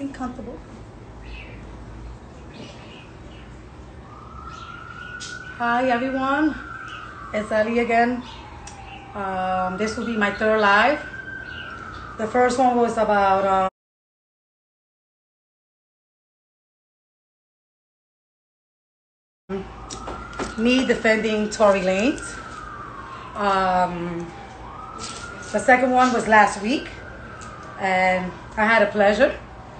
and comfortable. Hi everyone, it's Ali again. This will be my third live. The first one was about me defending Tory Lanez. The second one was last week, and I had a pleasure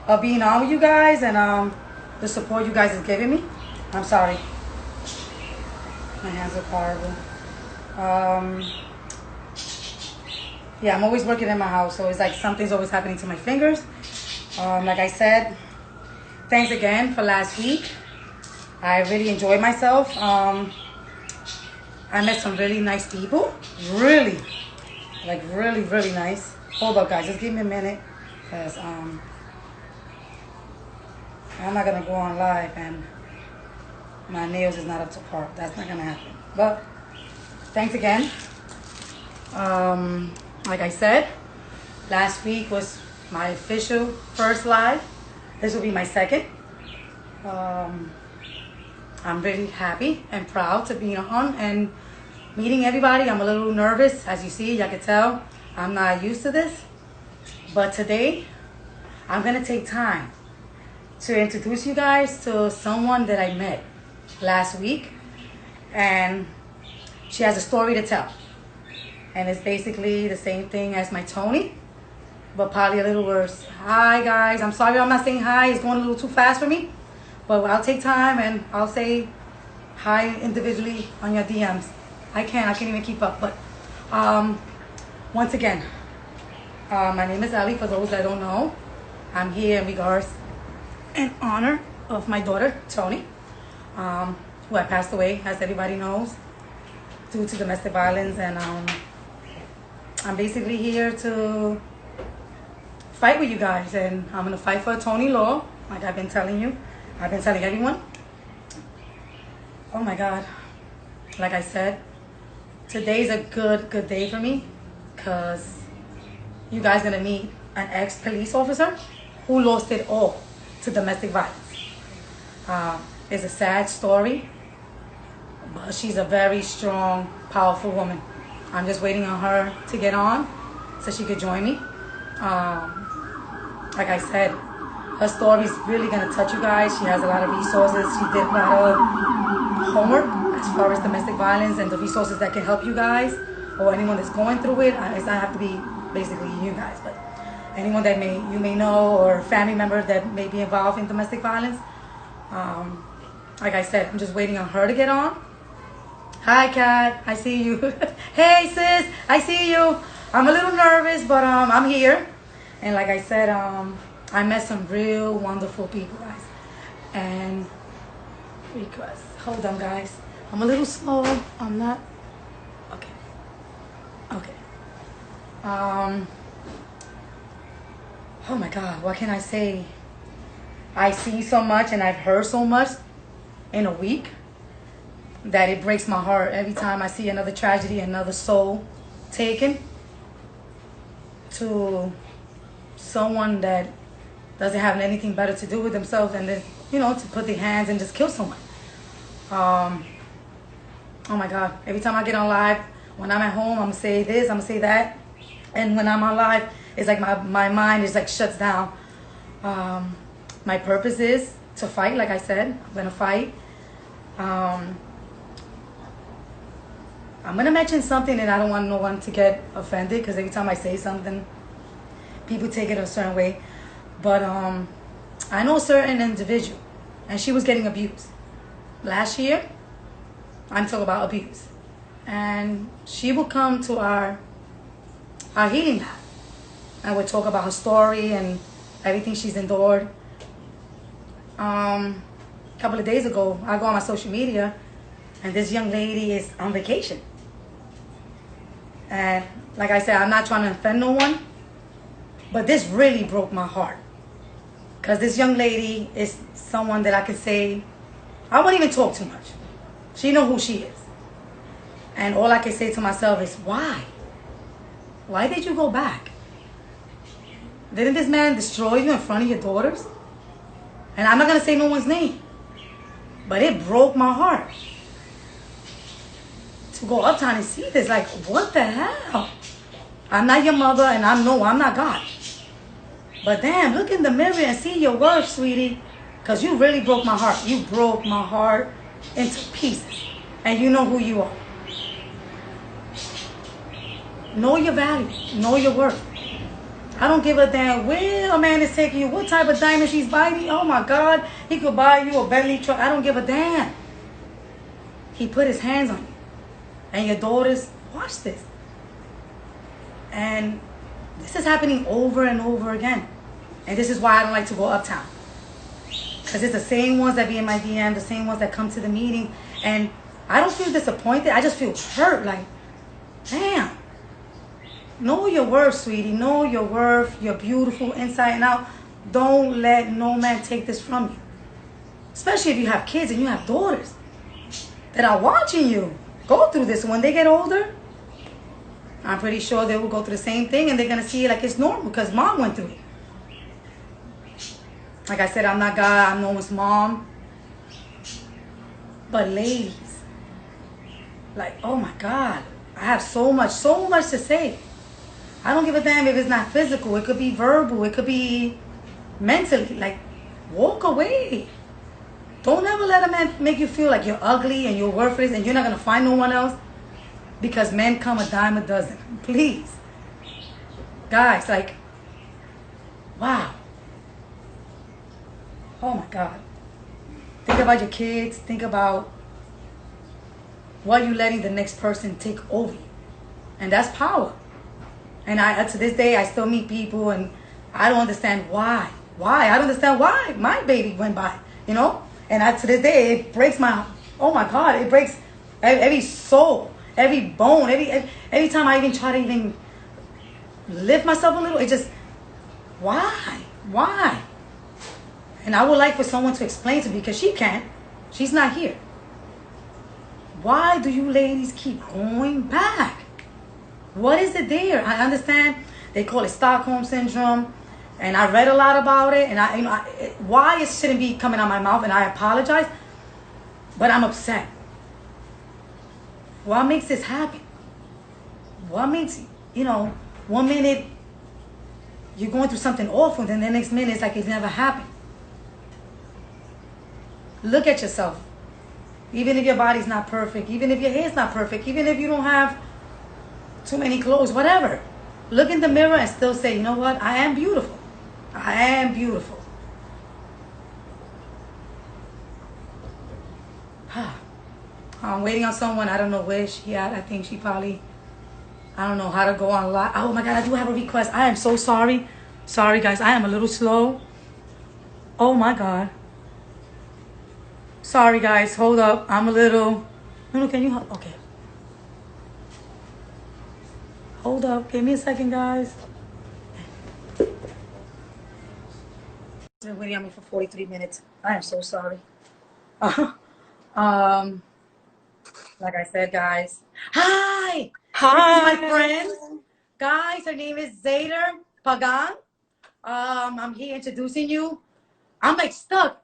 of being on with you guys and the support you guys have given me. I'm sorry. My hands are horrible. Yeah, I'm always working in my house, so it's like something's always happening to my fingers. Like I said, thanks again for last week. I really enjoyed myself. I met some really nice people. Really nice. Hold up, guys. Just give me a minute, because I'm not going to go on live and my nails is not up to par. That's not going to happen. But thanks again. Like I said, last week was my official first live. This will be my second. I'm really happy and proud to be on and meeting everybody. I'm a little nervous, as you see, y'all can tell. I'm not used to this. But today, I'm gonna take time to introduce you guys to someone that I met last week. And she has a story to tell. And it's basically the same thing as my Tony, but probably a little worse. Hi guys, I'm sorry I'm not saying hi. It's going a little too fast for me. But I'll take time and I'll say hi individually on your DMs. I can't even keep up. But once again, my name is Ali, for those that don't know. I'm here in regards in honor of my daughter, Tony, who had passed away, as everybody knows, due to domestic violence. And I'm basically here to fight with you guys. And I'm going to fight for Tony Law, like I've been telling you. I've been telling everyone. Oh my God. Like I said, today's a good day for me, because you guys gonna meet an ex-police officer who lost it all to domestic violence. It's a sad story, but she's a very strong, powerful woman. I'm just waiting on her to get on so she could join me. Like I said, her story is really going to touch you guys. She has a lot of resources. She did a lot of homework as far as domestic violence and the resources that can help you guys or anyone that's going through it. It's not have to be basically you guys, but anyone that you may know, or family member that may be involved in domestic violence. Like I said, I'm just waiting on her to get on. Hi, Kat. I see you. Hey, sis. I see you. I'm a little nervous, but I'm here. And like I said, I met some real wonderful people, guys. And request. Hold on, guys. I'm a little slow. I'm not. Okay. Oh my God. What can I say? I see so much and I've heard so much in a week that it breaks my heart every time I see another tragedy, another soul taken to someone that doesn't have anything better to do with themselves and then, to put their hands and just kill someone. Oh my God. Every time I get on live, when I'm at home, I'm gonna say this, I'm gonna say that. And when I'm on live, it's like my mind is like shuts down. My purpose is to fight, like I said. I'm gonna fight. I'm gonna mention something and I don't want no one to get offended, because every time I say something, people take it a certain way. But I know a certain individual, and she was getting abused. Last year, I'm talking about abuse. And she will come to our healing lab, and we'll talk about her story and everything she's endured. A couple of days ago, I go on my social media, and this young lady is on vacation. And like I said, I'm not trying to offend no one, but this really broke my heart. Because this young lady is someone that I could say, I won't even talk too much. She know who she is. And all I can say to myself is, why? Why did you go back? Didn't this man destroy you in front of your daughters? And I'm not going to say no one's name. But it broke my heart to go uptown and see this. Like, what the hell? I'm not your mother, and I'm not God. But damn, look in the mirror and see your worth, sweetie. Because you really broke my heart. You broke my heart into pieces. And you know who you are. Know your value. Know your worth. I don't give a damn where a man is taking you, what type of diamond she's buying. Oh my God, he could buy you a Bentley truck. I don't give a damn. He put his hands on you. And your daughters, watch this. And this is happening over and over again. And this is why I don't like to go uptown. Because it's the same ones that be in my DM, the same ones that come to the meeting. And I don't feel disappointed. I just feel hurt. Like, damn. Know your worth, sweetie. Know your worth. You're beautiful inside and out. Don't let no man take this from you. Especially if you have kids and you have daughters that are watching you go through this. When they get older, I'm pretty sure they will go through the same thing and they're going to see it like it's normal because mom went through it. Like I said, I'm not God. I'm no one's mom. But ladies, like, oh my God, I have so much to say. I don't give a damn if it's not physical. It could be verbal. It could be mentally. Like, walk away. Don't ever let a man make you feel like you're ugly and you're worthless and you're not going to find no one else. Because men come a dime a dozen. Please. Guys, like, wow. Oh my God. Think about your kids. Think about what you're letting the next person take over you. And that's power. And to this day, I still meet people and I don't understand why. Why? I don't understand why my baby went by, you know? And to this day, it breaks my, oh my God, it breaks every soul, every bone, every time I even try to even lift myself a little, it just, why? Why? And I would like for someone to explain to me because she can't. She's not here. Why do you ladies keep going back? What is it there? I understand they call it Stockholm Syndrome. And I read a lot about it. And why it shouldn't be coming out my mouth. And I apologize. But I'm upset. What makes this happen? What makes, you know, 1 minute you're going through something awful. Then the next minute it's like it never happened. Look at yourself. Even if your body's not perfect. Even if your hair's not perfect. Even if you don't have too many clothes, whatever. Look in the mirror and still say, you know what? I am beautiful. I am beautiful. I'm waiting on someone. I don't know where she at. I think she probably, I don't know how to go on live. Oh my God, I do have a request. I am so sorry. Sorry guys, I am a little slow. Oh my God. Sorry guys, hold up. I'm a little, no, can you, okay. Hold up, give me a second, guys. Been waiting on me for 43 minutes. I am so sorry. Um, like I said, guys. Hi! This is my Hi. friend. Guys, her name is Zayder Pagan. I'm here introducing you. I'm like stuck.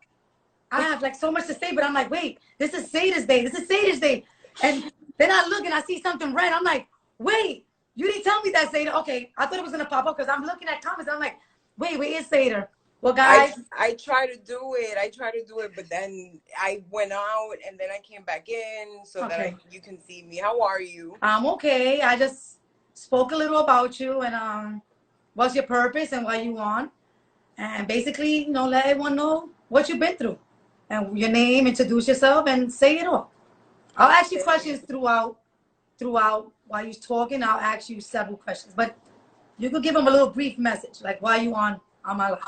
I have like so much to say, but I'm like, wait, this is Zayder's day. This is Zayder's day. And then I look and I see something red. I'm like, wait, you didn't tell me that, Zayder. Okay, I thought it was gonna pop up because I'm looking at comments. I'm like, wait, where is Zayder? Well, guys, I try to do it. I try to do it, but then I went out and then I came back in so that okay, you can see me. How are you? I'm okay. I just spoke a little about you and what's your purpose and what you want, and basically, you know, let everyone know what you've been through and your name, introduce yourself, and say it all. I'll ask you Okay. questions throughout while you're talking. I'll ask you several questions, but you could give them a little brief message, like why you on my life.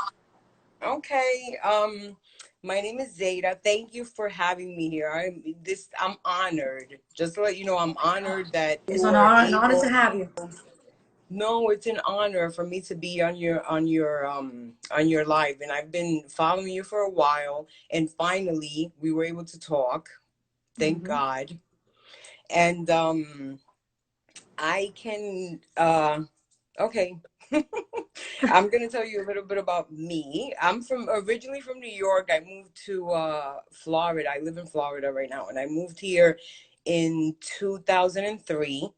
Okay. My name is Zayda. Thank you for having me here. I'm honored. Just to let you know, I'm honored that It's you were an honor to able. have you. No, it's an honor for me to be on your live, and I've been following you for a while, and finally we were able to talk. Thank Mm-hmm. God. And I can okay. I'm gonna tell you a little bit about me. I'm originally from New York. I moved to Florida. I live in Florida right now, and I moved here in 2003.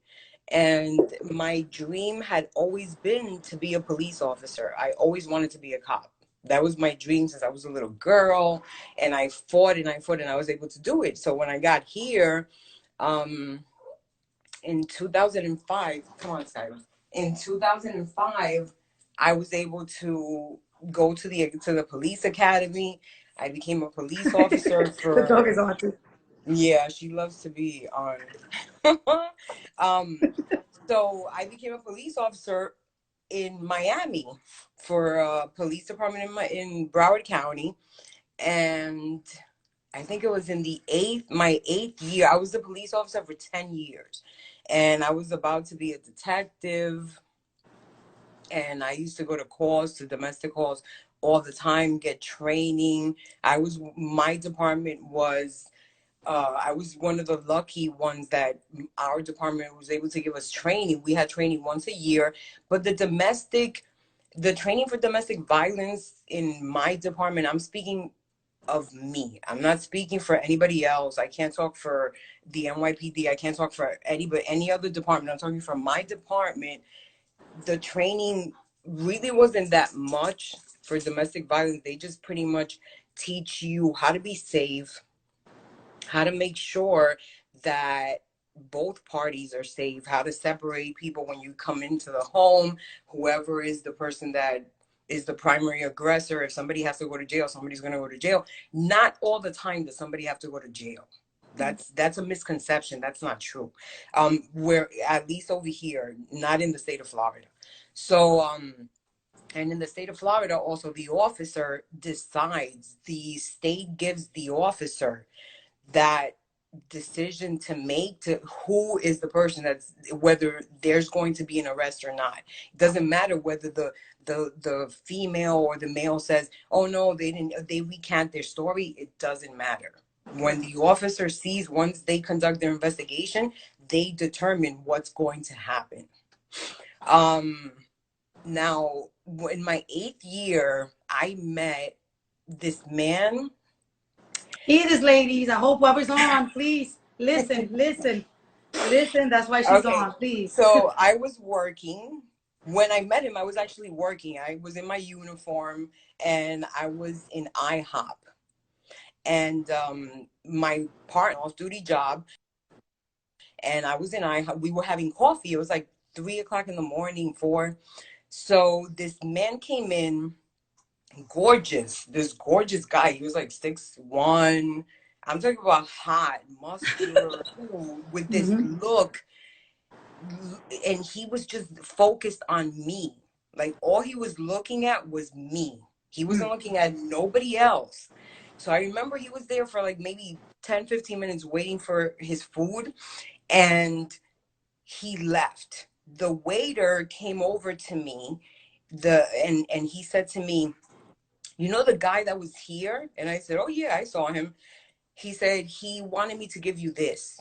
And my dream had always been to be a police officer. I always wanted to be a cop. That was my dream since I was a little girl, and I fought and I fought and I was able to do it. So when I got here, um, in 2005, come on, Skylar. In 2005, I was able to go to the police academy. I became a police officer The dog for, is on too. yeah, she loves to be on. um, so I became a police officer in Miami for a police department in Broward County, and I think it was in my eighth year. I was a police officer for 10 years, and I was about to be a detective. And I used to go to calls, to domestic calls all the time, get training. My department was, I was one of the lucky ones that our department was able to give us training. We had training once a year, but the training for domestic violence in my department, I'm speaking of me. I'm not speaking for anybody else. I can't talk for the NYPD. I can't talk for any other department. I'm talking for my department. The training really wasn't that much for domestic violence. They just pretty much teach you how to be safe, how to make sure that both parties are safe, how to separate people when you come into the home, whoever is the person that is the primary aggressor. If somebody has to go to jail, somebody's going to go to jail. Not all the time does somebody have to go to jail. That's a misconception. That's not true. Where at least over here, not in the state of Florida. So and in the state of Florida, also the officer decides. The state gives the officer that decision to make to who is the person, that's whether there's going to be an arrest or not. It doesn't matter whether the female or the male says, oh no, they recant their story. It doesn't matter. When the officer sees, once they conduct their investigation, they determine what's going to happen. Now in my eighth year, I met this man. Hear this, ladies. I hope whoever's on, please listen, listen, listen. That's why she's Okay, on, please. so I was working. When I met him, I was actually working. I was in my uniform and I was in IHOP. And my partner, off-duty job, and I was in IHOP. We were having coffee. It was like 3 o'clock in the morning, 4. So this man came in, gorgeous. This gorgeous guy. He was like 6'1". I'm talking about hot, muscular, with this Mm-hmm. look. And he was just focused on me. Like all he was looking at was me. He wasn't looking at nobody else. So I remember he was there for like maybe 10-15 minutes waiting for his food, and he left. The waiter came over to me, and he said to me, you know the guy that was here? And I said, oh yeah, I saw him. He said he wanted me to give you this.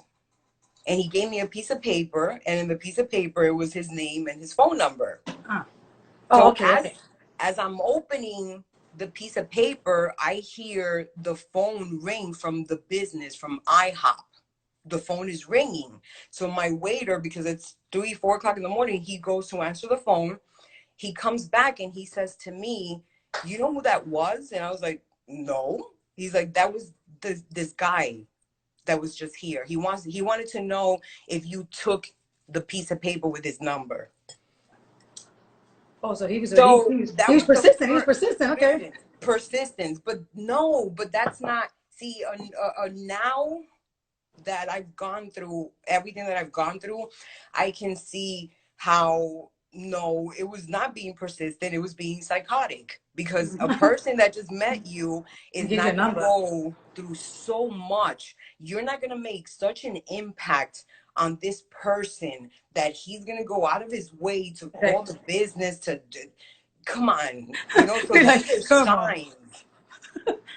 And he gave me a piece of paper, and in the piece of paper it was his name and his phone number. Oh, So okay, okay. as I'm opening the piece of paper, I hear the phone ring from the business, from IHOP. The phone is ringing. So my waiter, because it's 3-4 o'clock in the morning, he goes to answer the phone. He comes back and he says to me, you know who that was? And I was like, no. He's like, that was this guy that was just here. He wanted to know if you took the piece of paper with his number. Oh, so he was So he that was was the persistent. He was first persistent. Okay. persistence. But no, but that's not. See, now that I've gone through everything that I've gone through, I can see how no, it was not being persistent. It was being psychotic, because a person that just met you He is gives you a not going to number. go through so much. You're not going to make such an impact on this person that he's going to go out of his way to call the business to come on, so You're these like, are come on. signs.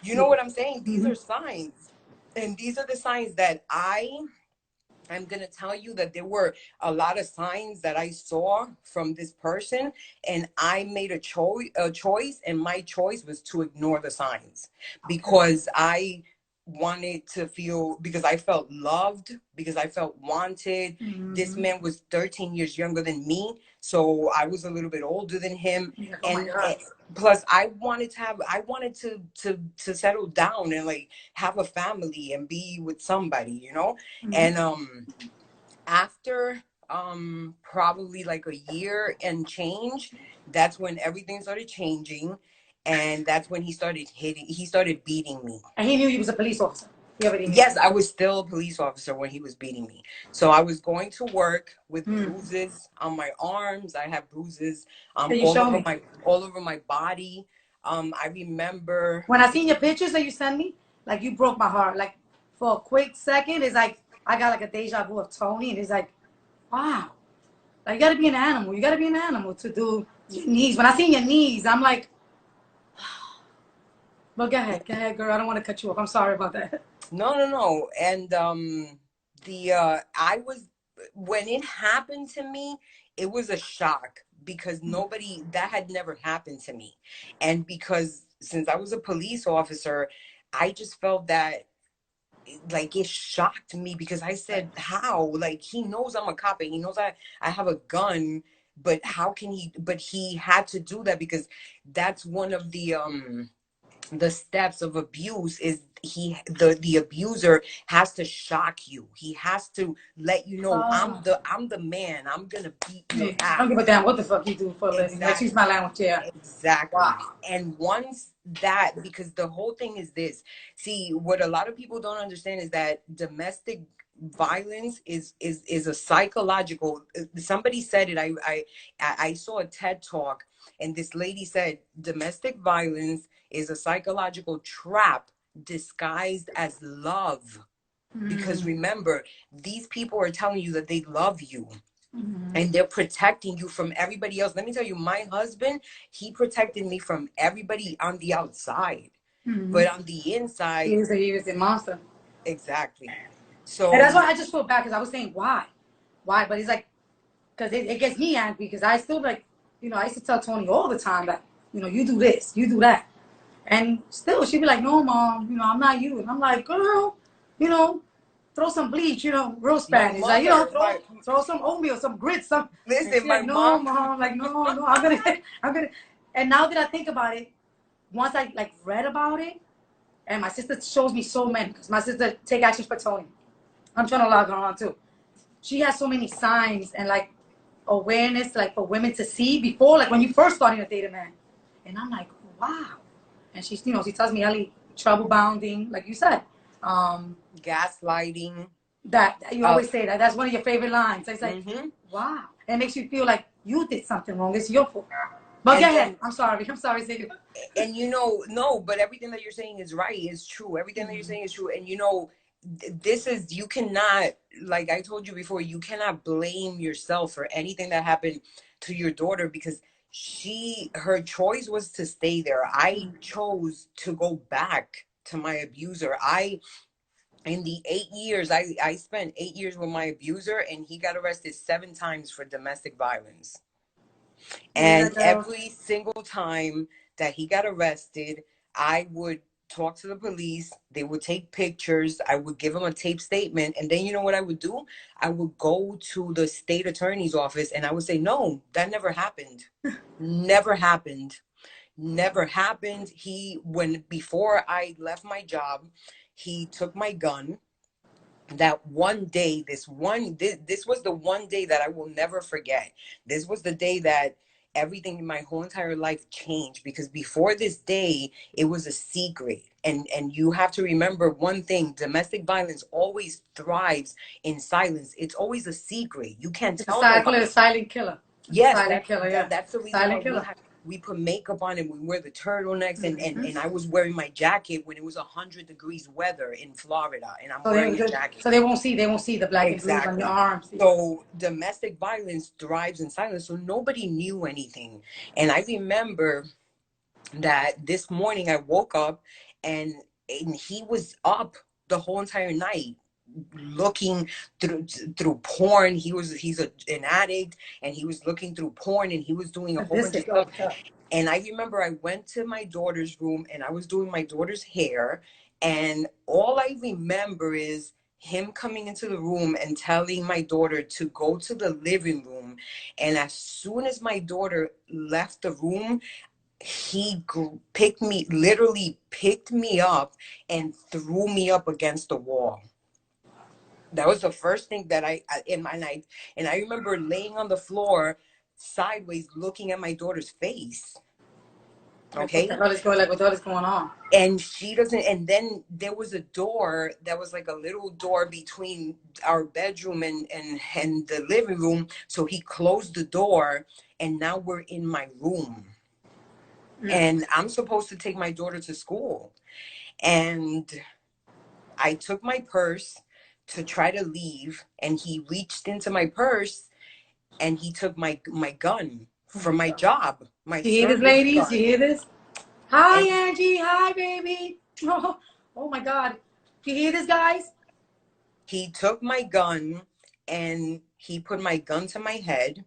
You know what I'm saying? These are signs. And these are the signs that I I'm going to tell you that there were a lot of signs that I saw from this person, and I made a choice, and my choice was to ignore the signs Okay. because I wanted to feel, because I felt loved, because I felt wanted. This Mm-hmm. man was 13 years younger than me, so I was a little bit older than him. Like, oh my And God. plus I wanted to settle down and like have a family and be with somebody, Mm-hmm. and after probably like a year and change, that's when everything started changing, and that's when he started beating me. And he knew you was a police officer. He already knew. Yes, I was still a police officer when he was beating me. So I was going to work with Mm. bruises on my arms. I have bruises Can you all show over me? my body. I remember When I seen your pictures that you sent me, like you broke my heart. Like for a quick second, it's like I got like a deja vu of Tony, and it's like, wow. Like you gotta be an animal. You gotta be an animal to do your knees. When I seen your knees, I'm like, but go ahead, girl. I don't want to cut you off. I'm sorry about that. no. And the I was when it happened to me, it was a shock because nobody that had never happened to me. And because since I was a police officer, I just felt that like it shocked me because I said, how? Like he knows I'm a cop and he knows I have a gun, but how can he had to do that because that's one of the steps of abuse is the abuser has to shock you. He has to let you know Oh, I'm the man. I'm gonna beat your yeah. I don't give a ass. damn what the fuck you do for a living. Excuse my Exactly. language, yeah. Exactly. Wow. And once that, because the whole thing is this. See, what a lot of people don't understand is that domestic violence is a psychological. Somebody said it. I saw a TED talk, and this lady said domestic violence is a psychological trap disguised as love. Because Mm. remember, these people are telling you that they love you Mm-hmm. and they're protecting you from everybody else. Let me tell you, my husband, he protected me from everybody on the outside, Mm-hmm. but on the inside, He was a monster. exactly. And that's why So I just feel bad because I was saying why, why, but it's like because it gets me angry because I still like, I used to tell Tony all the time that, you do this, you do that, and still she'd be like, no, mom, I'm not you, and I'm like, girl, you know, throw some bleach, real my Spanish, like, mother, throw some oatmeal, some grits, some, and listen, she's my like, no, mom, mom, like, no, no, I'm gonna, I'm gonna, and now that I think about it, once I like read about it, and my sister shows me so many, because my sister take actions for Tony. I'm trying to log her on too. She has so many signs and like awareness, like for women to see before, like when you first starting to date a man. And I'm like, wow. And she's, she tells me, Ellie, trouble bounding, like you said. Um, gaslighting. that you Uh, always say that. That's one of your favorite lines. It's like, hmm wow. And it makes you feel like you did something wrong. It's your fault. But go And ahead. then I'm sorry. I'm sorry, Ziggy. and no, but everything that you're saying is right, is true. Everything that you're saying is true. And this is, you cannot, like I told you before, you cannot blame yourself for anything that happened to your daughter because her choice was to stay there. I chose to go back to my abuser. In the 8 years, I spent 8 years with my abuser, and he got arrested 7 times for domestic violence. Yeah, And girl. every single time that he got arrested, I would talk to the police. They would take pictures. I would give them a tape statement. And then you know what I would do? I would go to the state attorney's office and I would say, no, that never happened. Never happened. Never happened. Before I left my job, he took my gun. That one day, this was the one day that I will never forget. This was the day that everything in my whole entire life changed, because before this day it was a secret. And you have to remember one thing: domestic violence always thrives in silence. It's always a secret. You can't It's a tell silent, call it nobody. a silent killer. It's a Yes, silent killer, yeah. that's the reason why Silent killer. we put makeup on and we wear the turtlenecks, Mm-hmm. and I was wearing my jacket when it was 100 degrees weather in Florida, and I'm So wearing a jacket. they won't see the black and blues on your Exactly. arms. Yeah. So domestic violence thrives in silence. So nobody knew anything. And I remember that this morning I woke up, and he was up the whole entire night. looking through porn. He's an addict, and he was looking through porn, and he was doing a whole bunch of stuff. And I remember I went to my daughter's room and I was doing my daughter's hair, and all I remember is him coming into the room and telling my daughter to go to the living room. And as soon as my daughter left the room, he literally picked me up and threw me up against the wall. That was the first thing that I in my night. And I remember laying on the floor sideways looking at my daughter's face. Okay. What the hell is going on? And she doesn't, and then there was a door that was like a little door between our bedroom and the living room. So he closed the door, and now we're in my room. And I'm supposed to take my daughter to school. And I took my purse to try to leave, and he reached into my purse and he took my gun from my job. You hear this, ladies? You hear this? Hi, Angie. Hi, baby. Oh my God. You hear this, guys? He took my gun and he put my gun to my head.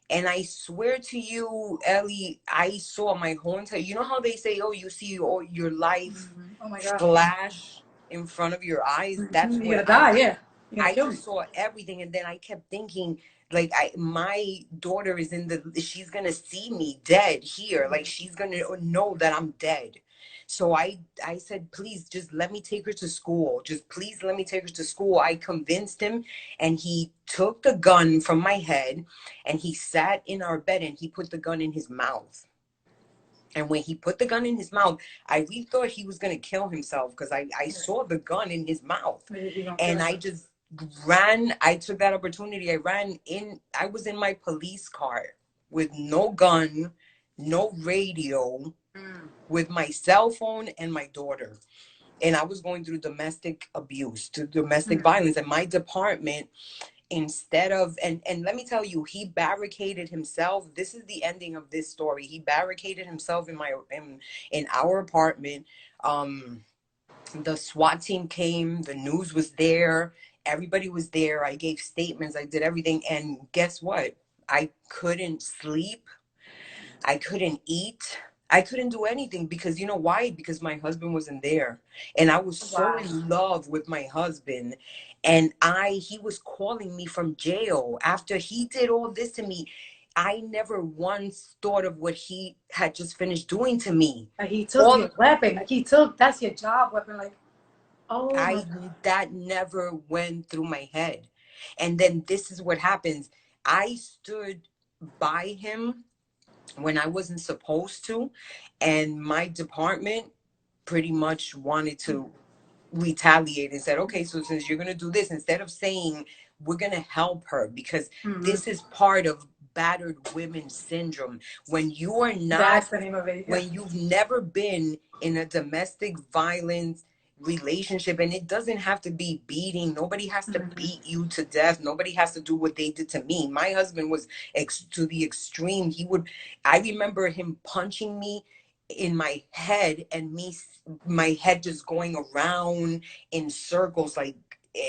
And I swear to you, Ellie, I saw my whole entire, you know how they say, oh, you see all your life flash in front of your eyes? That's what You're gonna die, yeah. I just saw everything. And then I kept thinking, like, my daughter is she's gonna see me dead here. Like, she's gonna know that I'm dead. So I said, please just let me take her to school. Just please let me take her to school. I convinced him, and he took the gun from my head and he sat in our bed and he put the gun in his mouth. And when he put the gun in his mouth, I really thought he was going to kill himself, because I saw the gun in his mouth. And I just ran. I took that opportunity. I ran in. I was in my police car with no gun, no radio, with my cell phone and my daughter. And I was going through domestic abuse, domestic violence. And my department, instead of, and let me tell you, he barricaded himself. This is the ending of this story. He barricaded himself in our apartment. The SWAT team came, the news was there, everybody was there. I gave statements, I did everything. And guess what? I couldn't sleep. I couldn't eat. I couldn't do anything, because you know why? Because my husband wasn't there. And I was so in love with my husband. And he was calling me from jail after he did all this to me. I never once thought of what he had just finished doing to me. Like, he took your weapon. Like, that's your job weapon. Like, that never went through my head. And then this is what happens. I stood by him when I wasn't supposed to, and my department pretty much wanted to retaliate and said, okay, so since you're going to do this, instead of saying we're going to help her, because this is part of battered women syndrome. When you are not, that's the name of it. When you've never been in a domestic violence relationship, and it doesn't have to be beating. Nobody has to beat you to death. Nobody has to do what they did to me. My husband was to the extreme. I remember him punching me in my head, and my head just going around in circles, like,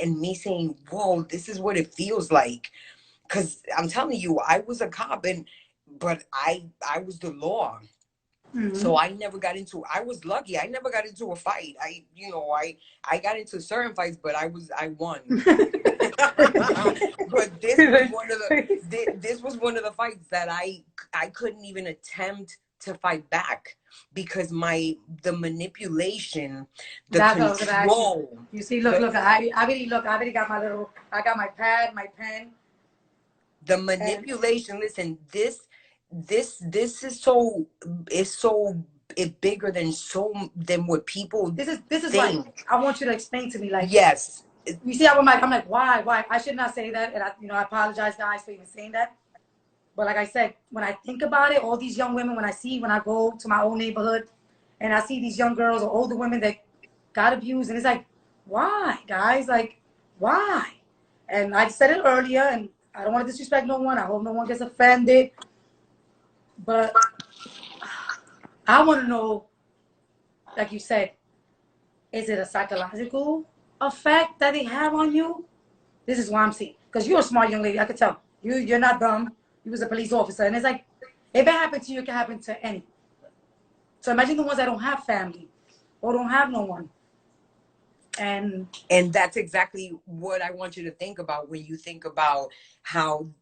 and me saying, whoa, this is what it feels like. Because I'm telling you, I was a cop, but I was the law. So I was lucky. I never got into a fight. I got into certain fights, but I won. But this was one of the fights that I couldn't even attempt to fight back, because the manipulation, the control. You see, look, I already got I got my pad, my pen. The manipulation, listen, this is so bigger than what people this is think. like, I want you to explain to me, like, yes, you see how I'm like, why I should not say that, and I apologize, guys, for even saying that. But like I said, when I think about it, all these young women, when I go to my own neighborhood and I see these young girls or older women that got abused, and it's like, why, guys? Like, why? And I said it earlier, and I don't want to disrespect no one. I hope no one gets offended. But I want to know, like you said, is it a psychological effect that they have on you, this is why I'm seeing. Because you're a smart young lady, I could tell. You're not dumb. You was a police officer, and it's like, if it happened to you, it can happen to any. So imagine the ones that don't have family or don't have no one. And that's exactly what I want you to think about when you think about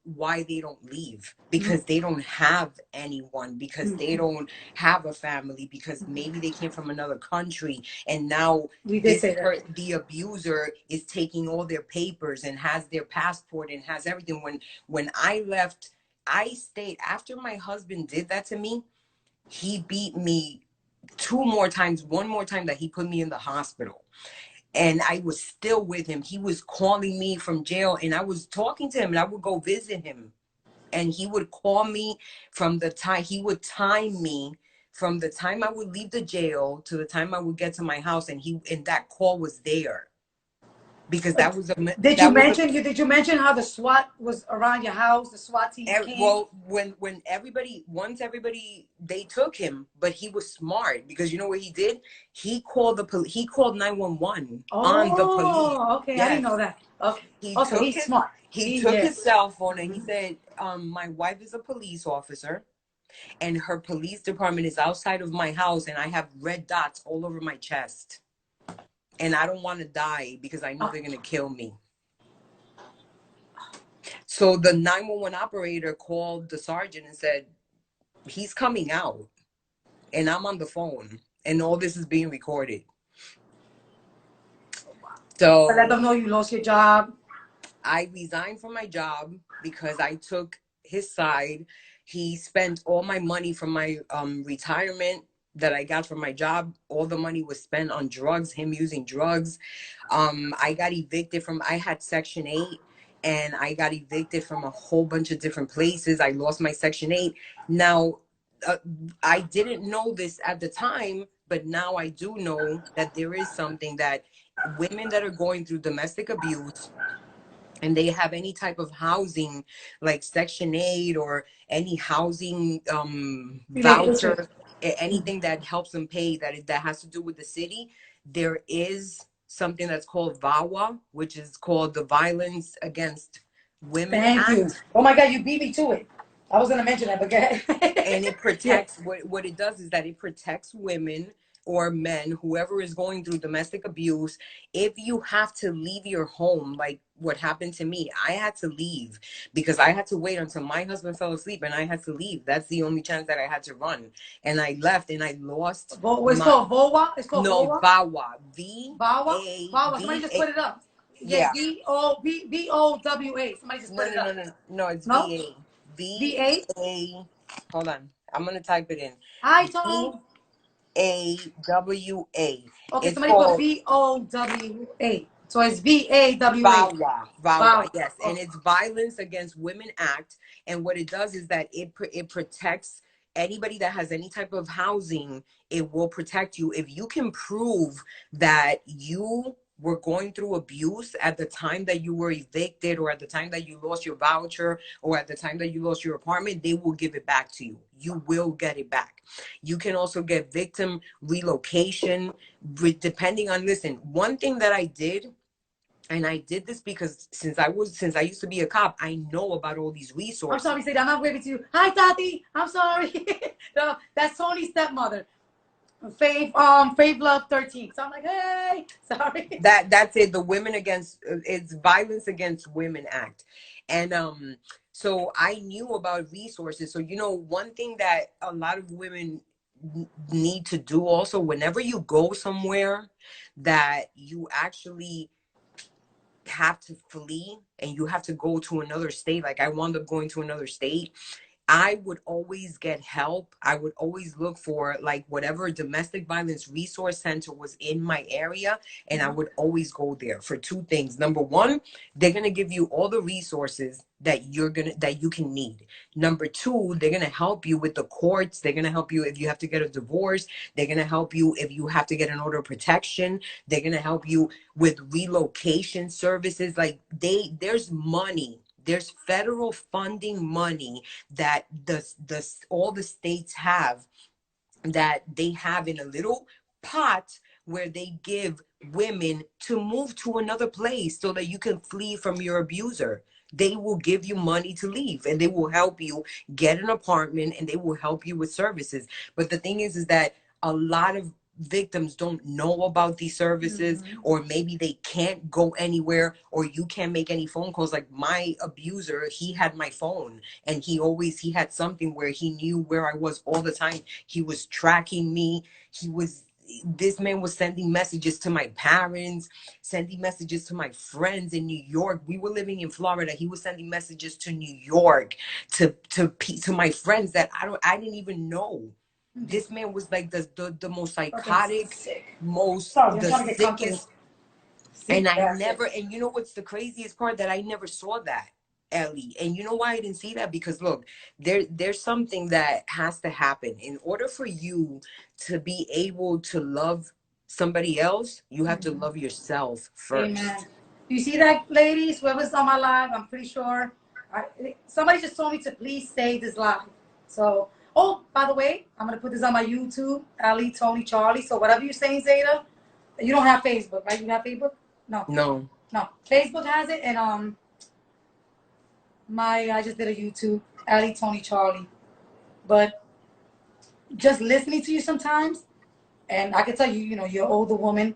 why they don't leave, because they don't have anyone, because they don't have a family, because maybe they came from another country, and now the abuser is taking all their papers and has their passport and has everything. When I left, I stayed. After my husband did that to me, he beat me 2 more times, one more time that he put me in the hospital. And I was still with him. He was calling me from jail, and I was talking to him, and I would go visit him. And he would call me from the time, he would time me from the time I would leave the jail to the time I would get to my house, and that call was there. Because that was did you mention how the SWAT was around your house, the SWAT team came? Well, once everybody they took him, but he was smart, because you know what he did? He called 911 on the police. Okay, yes. I didn't know that. Okay. He's smart. He took his cell phone and he said, my wife is a police officer, and her police department is outside of my house, and I have red dots all over my chest. And I don't want to die because I know they're going to kill me. So the 911 operator called the sergeant and said, he's coming out. And I'm on the phone. And all this is being recorded. So I let them know you lost your job. I resigned from my job because I took his side. He spent all my money from my retirement that I got from my job. All the money was spent on drugs, him using drugs. I got evicted I had Section 8, and I got evicted from a whole bunch of different places. I lost my Section 8. Now, I didn't know this at the time, but now I do know that there is something that women that are going through domestic abuse, and they have any type of housing like Section 8 or any housing voucher, anything that helps them pay that has to do with the city, there is something that's called VAWA, which is called the Violence Against Women Act. Thank you. Oh my God, you beat me to it. I was going to mention that, but and it protects, what it does is that it protects women or men, whoever is going through domestic abuse. If you have to leave your home, like what happened to me, I had to leave because I had to wait until my husband fell asleep, and I had to leave. That's the only chance that I had to run. And I left, and I lost. It's called VOWA? It's called VAWA. VAWA. Somebody just put it up. Yeah. VOWA. Somebody just put it up. No, it's VA. VA. Hold on. I'm going to type it in. I told VAWA. Okay, somebody put VOWA. So it's VAWA. VAWA, yes. And it's Violence Against Women Act. And what it does is that it protects anybody that has any type of housing. It will protect you if you can prove that you were going through abuse at the time that you were evicted, or at the time that you lost your voucher, or at the time that you lost your apartment. They will give it back to you. You will get it back. You can also get victim relocation, depending on, listen, one thing that I did, and I did this because since I used to be a cop, I know about all these resources. I'm sorry, Sadie, I'm not waving to you. Hi, Tati. I'm sorry. No, that's Tony's stepmother. Fave Love 13. So I'm like, hey, sorry. That's it. The it's Violence Against Women Act. And so I knew about resources. So, one thing that a lot of women need to do also, whenever you go somewhere that you actually have to flee and you have to go to another state, like I wound up going to another state, I would always get help. I would always look for like whatever domestic violence resource center was in my area. And I would always go there for two things. Number one, they're going to give you all the resources that you can need. Number two, they're going to help you with the courts. They're going to help you if you have to get a divorce. They're going to help you if you have to get an order of protection. They're going to help you with relocation services. Like there's money. There's federal funding money that all the states have, that they have in a little pots where they give women to move to another place so that you can flee from your abuser. They will give you money to leave, and they will help you get an apartment, and they will help you with services. But the thing is that a lot of victims don't know about these services, or maybe they can't go anywhere, or you can't make any phone calls. Like my abuser, he had my phone, and he had something where he knew where I was all the time. He was tracking me. This man was sending messages to my parents, sending messages to my friends in New York. We were living in Florida. He was sending messages to New York, to my friends that I didn't even know. This man was like the most psychotic, the sickest. And I never, and you know what's the craziest part? That I never saw that, Ellie. And you know why I didn't see that? Because look, there's something that has to happen. In order for you to be able to love somebody else, you have to love yourself first. Amen. You see that, ladies? Whoever's on my live, I'm pretty sure. Somebody just told me to please save this live. So, oh, by the way, I'm going to put this on my YouTube, Ali, Tony, Charlie. So whatever you're saying, Zeta, you don't have Facebook, right? You have Facebook? No. No. Facebook has it, and I just did a YouTube, Ali, Tony, Charlie. But just listening to you sometimes, and I can tell you, you're an older woman,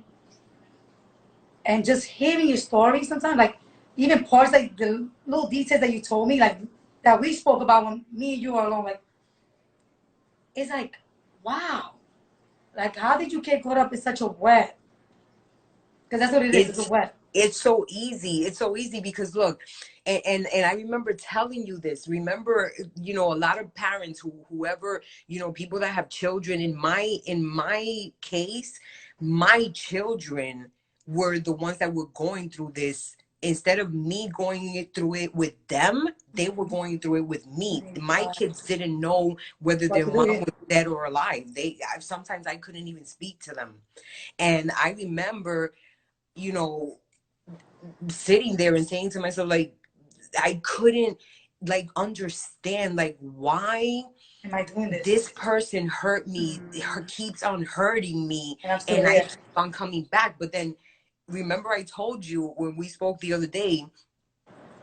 and just hearing your story sometimes, like even parts, like the little details that you told me, like that we spoke about when me and you are alone, like it's like, wow, like how did you get caught up in such a web? Because that's what it is. It's a web. It's so easy. It's so easy because look, and I remember telling you this. Remember, a lot of parents whoever, people that have children, in my case, my children were the ones that were going through this. Instead of me going through it with them, they were going through it with me. My kids didn't know whether their mom was dead or alive. Sometimes I couldn't even speak to them. And I remember, sitting there and saying to myself, like, I couldn't understand, like, why am I doing this person hurt me, keeps on hurting me, and I keep on coming back. But then remember I told you when we spoke the other day,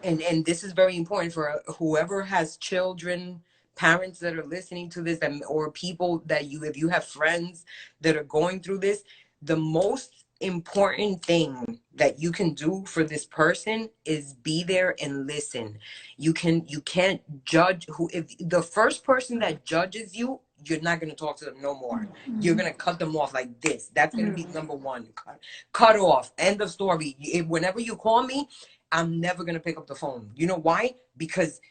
and this is very important for whoever has children, parents that are listening to this, or people that if you have friends that are going through this, the most important thing that you can do for this person is be there and listen. You can't judge if the first person that judges you, you're not going to talk to them no more. You're going to cut them off like this. That's going to be number one. Cut off. End of story. Whenever you call me, I'm never going to pick up the phone. You know why? Because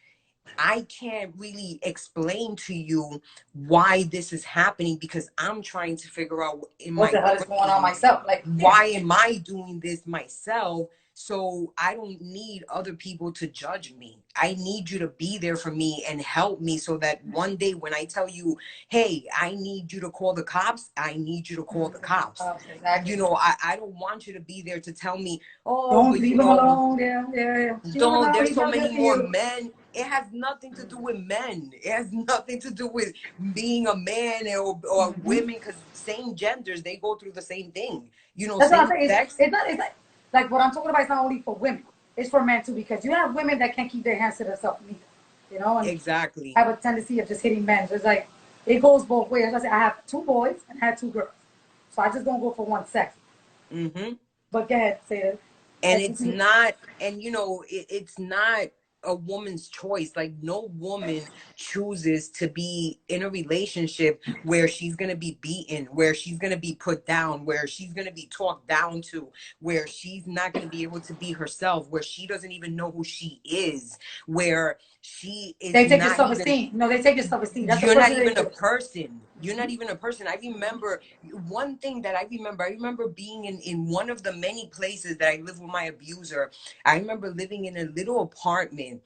I can't really explain to you why this is happening, because I'm trying to figure out what the hell is going on myself. Like, why am I doing this myself? So I don't need other people to judge me. I need you to be there for me and help me, so that one day when I tell you, hey, I need you to call the cops, I need you to call the cops. Exactly. I don't want you to be there to tell me, oh, don't leave them alone. Yeah. Don't. There's so many more men. It has nothing to do with men. It has nothing to do with being a man or women, because same genders, they go through the same thing. That's what I'm saying. It's like what I'm talking about is not only for women, it's for men too, because you have women that can't keep their hands to themselves neither, and exactly have a tendency of just hitting men. So it's like it goes both ways. I say I have 2 boys and I have 2 girls, so I just don't go for one sex. But go ahead, say it. And it's not, and it's not a woman's choice. Like, no woman chooses to be in a relationship where she's going to be beaten, where she's going to be put down, where she's going to be talked down to, where she's not going to be able to be herself, where she doesn't even know who she is, where she is. They take your self-esteem. No, they take your self-esteem. You're not even a person. You're not even a person. I remember one thing that I remember being in one of the many places that I lived with my abuser. I remember living in a little apartment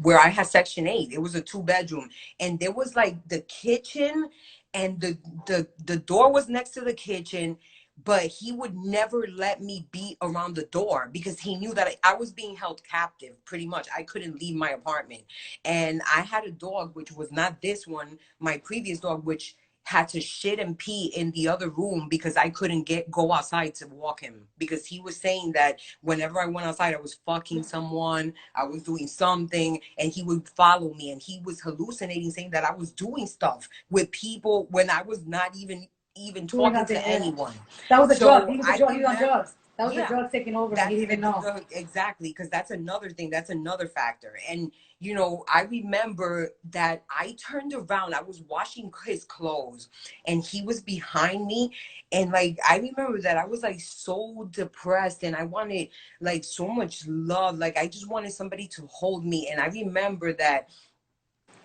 where I had Section 8. It was a 2-bedroom, and there was like the kitchen, and the door was next to the kitchen, but he would never let me be around the door because he knew that I was being held captive pretty much. I couldn't leave my apartment. And I had a dog, which was not this one, my previous dog, which had to shit and pee in the other room because I couldn't go outside to walk him, because he was saying that whenever I went outside, I was fucking someone, I was doing something, and he would follow me, and he was hallucinating, saying that I was doing stuff with people when I was not even Doing talking nothing. to Yeah. anyone. That was a drug. So He was a I drug. He was on remember, drugs. That was the yeah, drug taking over. And he that's didn't even know. exactly, because that's another thing, that's another factor. And you know, I remember that I turned around, I was washing his clothes, and he was behind me, and like I remember that I was like so depressed, and I wanted like so much love, like I just wanted somebody to hold me. And I remember that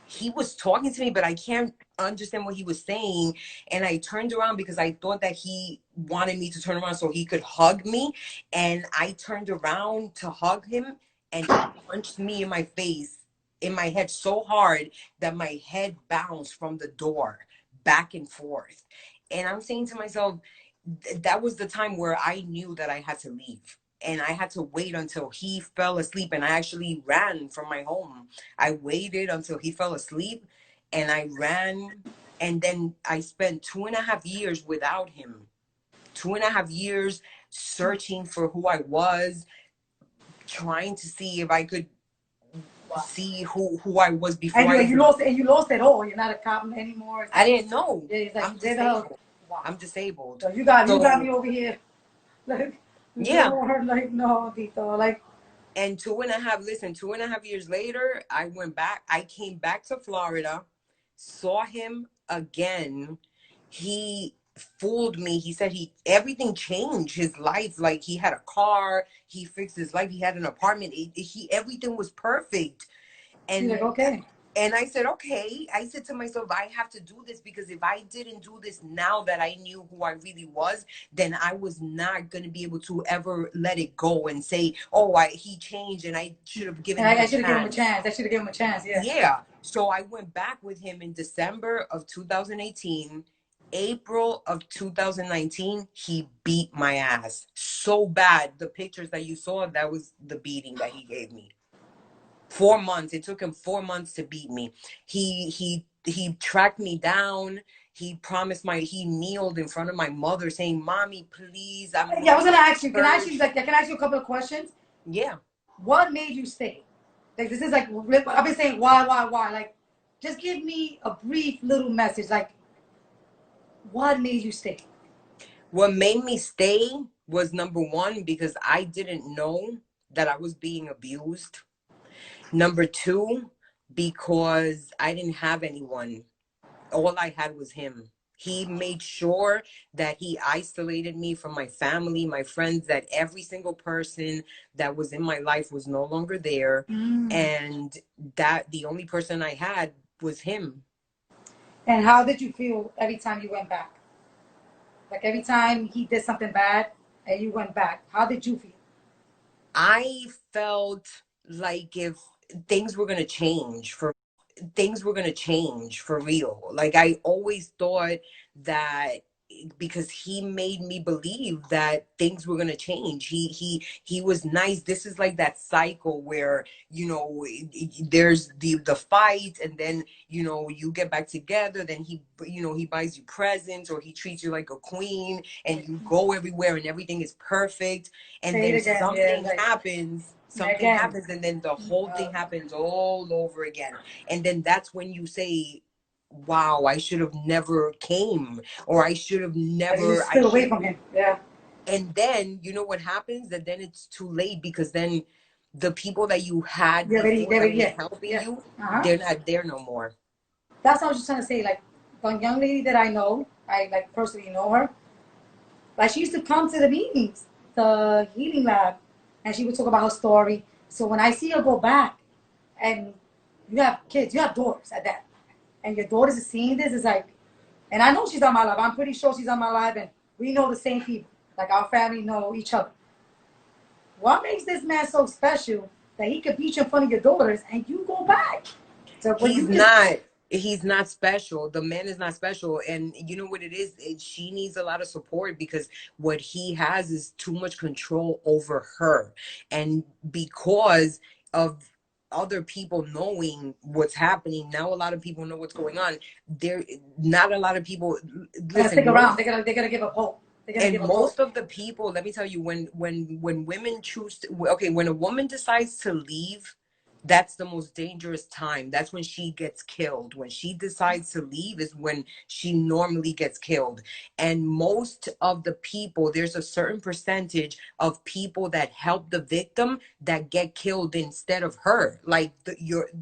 he was talking to me, but I can't understand what he was saying. And I turned around because I thought that he wanted me to turn around so he could hug me. And I turned around to hug him, and he punched me in my face, in my head so hard that my head bounced from the door back and forth. And I'm saying to myself, that was the time where I knew that I had to leave. And I had to wait until he fell asleep. And I actually ran from my home. I waited until he fell asleep, and I ran. And then I spent 2.5 years without him. 2.5 years searching for who I was, trying to see if I could see who I was before And I you even. lost, and you lost it all. You're not a cop anymore. I didn't know. Yeah, he's like, I'm disabled. wow. I'm disabled. So you got me So over here. Like, yeah. Lord, like, no, Tito. Like, And 2.5 years later, I came back to Florida, saw him again. He fooled me. He said everything changed his life. Like he had a car, he fixed his life, he had an apartment. Everything was perfect. you're like, And okay. and I said, okay. I said to myself, I have to do this, because if I didn't do this now that I knew who I really was, then I was not going to be able to ever let it go and say, oh, he changed and I should have given And him I a should have given him a chance. chance. I should have given him a chance. Yeah. Yeah. So I went back with him in December of 2018. April of 2019, he beat my ass so bad. The pictures that you saw, that was the beating that he gave me. 4 months. It took him 4 months to beat me. He tracked me down. He kneeled in front of my mother saying, "Mommy, please, I'm Yeah, I was going gonna to ask you. Can I ask you church." like? Can I ask you a couple of questions? Yeah. What made you stay? Like, this is like I've been saying why? Like, just give me a brief little message. Like, what made you stay? What made me stay was, number one, because I didn't know that I was being abused. Number two, because I didn't have anyone. All I had was him. He made sure that he isolated me from my family, my friends, that every single person that was in my life was no longer there. And that the only person I had was him. And how did you feel every time you went back? Like every time he did something bad and you went back, how did you feel? I felt like if things were going to change for things were going to change for real. Like I always thought that, because he made me believe that things were going to change. He was nice. This is like that cycle where, you know, there's the fight, and then, you know, you get back together, then he buys you presents, or he treats you like a queen, and you go everywhere and everything is perfect. And Say it then again. Yeah, like something again. happens, and then the whole thing happens all over again. And then that's when you say, wow, I should have never came, or I should have You never, I stood away should from him. Yeah. and then you know what happens? That then it's too late, because then the people that you had before that was Yeah. helping Yeah. you, Uh-huh. they're not there no more. That's what I was just trying to say. Like, the young lady that I know, I like personally know her. Like, she used to come to the meetings, the healing lab, and she would talk about her story. So when I see her go back, and you have kids, you have daughters at that, and your daughters are seeing this, is like, and I know she's on my live. I'm pretty sure she's on my live, and we know the same people. Like, our family know each other. What makes this man so special that he could beat you in front of your daughters and you go back? So when He's you just not. He's not special. The man is not special. And you know what it is? She needs a lot of support, because what he has is too much control over her. And because of other people knowing what's happening. Now a lot of people know what's going on. There, not a lot of people Gotta stick listen. around. They gotta give up hope. They're gonna give And up hope. most of the people, let me tell you, when women choose to, okay, when a woman decides to leave, that's the most dangerous time. That's when she gets killed. When she decides to leave is when she normally gets killed. And most of the people, there's a certain percentage of people that help the victim that get killed instead of her, like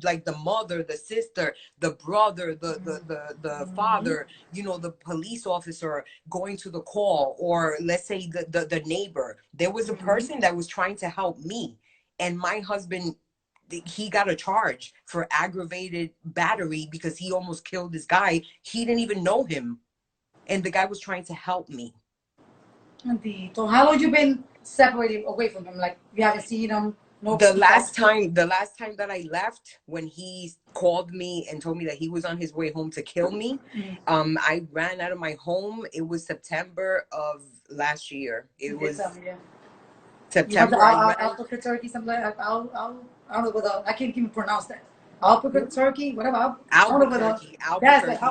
like the mother, the sister, the brother, the father, you know, the police officer going to the call, or let's say the neighbor. There was a person that was trying to help me, and my husband, he got a charge for aggravated battery because he almost killed this guy. He didn't even know him, and the guy was trying to help me. Indeed. So how long you been separated away from him? Like you haven't seen him? No. The last time that I left, when he called me and told me that he was on his way home to kill me, I ran out of my home. It was September of last year. It was September. Alpaca turkey, something like that. I don't know what I can't even pronounce that. Alpaca turkey, whatever. Albuquerque,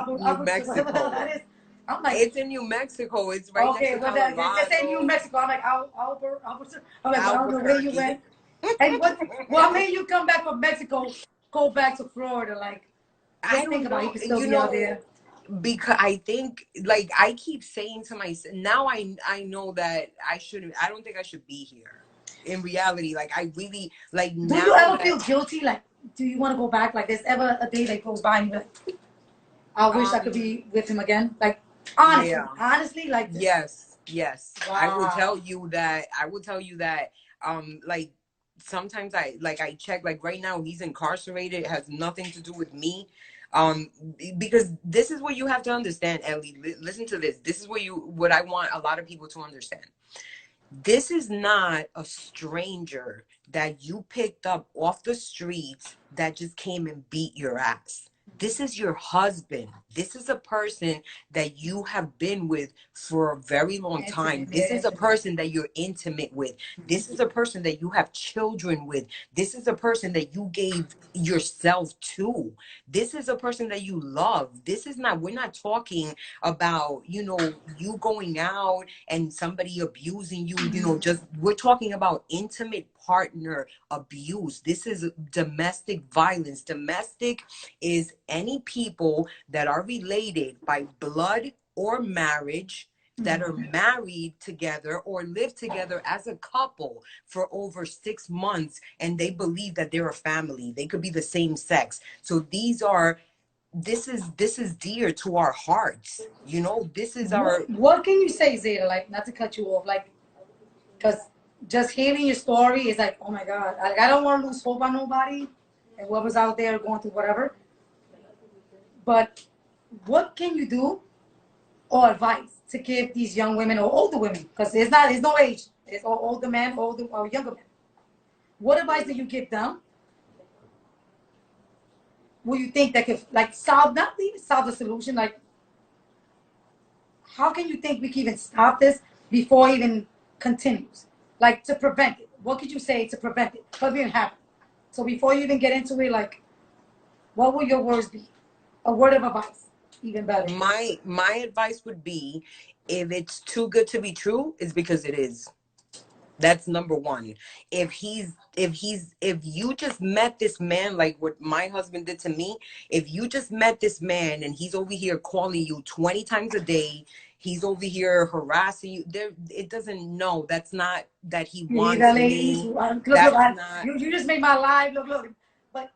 New Mexico. That is. I'm like, it's in New Mexico. It's right next to Colorado. They say New Mexico. I'm like, Albuquerque. I'm like, I don't know where you went. And what made you come back from Mexico, go back to Florida? Like, I don't know. He could still be out there. Because I think, like, I keep saying to myself, now I know that I don't think I should be here. In reality, like, I really, like, do you ever feel guilty? Like, do you want to go back? Like, there's ever a day that goes by and you're like, I wish I could be with him again? Like, honestly, like this. Yes. Wow. I will tell you that, like, sometimes I check, like, right now he's incarcerated. It has nothing to do with me. Because this is what you have to understand, Ellie. Listen to this. This is what I want a lot of people to understand. This is not a stranger that you picked up off the streets that just came and beat your ass. This is your husband. This is a person that you have been with for a very long time. This is a person that you're intimate with. This is a person that you have children with. This is a person that you gave yourself to. This is a person that you love. We're not talking about, you know, you going out and somebody abusing you, you know, we're talking about intimate partner abuse. This is domestic violence. Domestic is any people that are related by blood or marriage, that are married together or live together as a couple for over 6 months, and they believe that they're a family. They could be the same sex. So this is dear to our hearts. You know, this is our. What can you say, Zeta? Like, not to cut you off, like, because just hearing your story is like, oh my God, like, I don't want to lose hope on nobody and whoever's out there going through whatever. But what can you do or advice to give these young women or older women? Because there's no age. It's all older men, older or younger men. What advice do you give them? What you think that could, like, not even solve the solution? Like, how can you think we can even stop this before it even continues? Like, to prevent it. What could you say to prevent it from even happening? So before you even get into it, like, what would your words be? A word of advice, even better. My advice would be, if it's too good to be true, it's because it is. That's number one. If you just met this man, like what my husband did to me, if you just met this man and he's over here calling you 20 times a day, he's over here harassing you, it doesn't know. That's not that he wants me. You just made my life look. But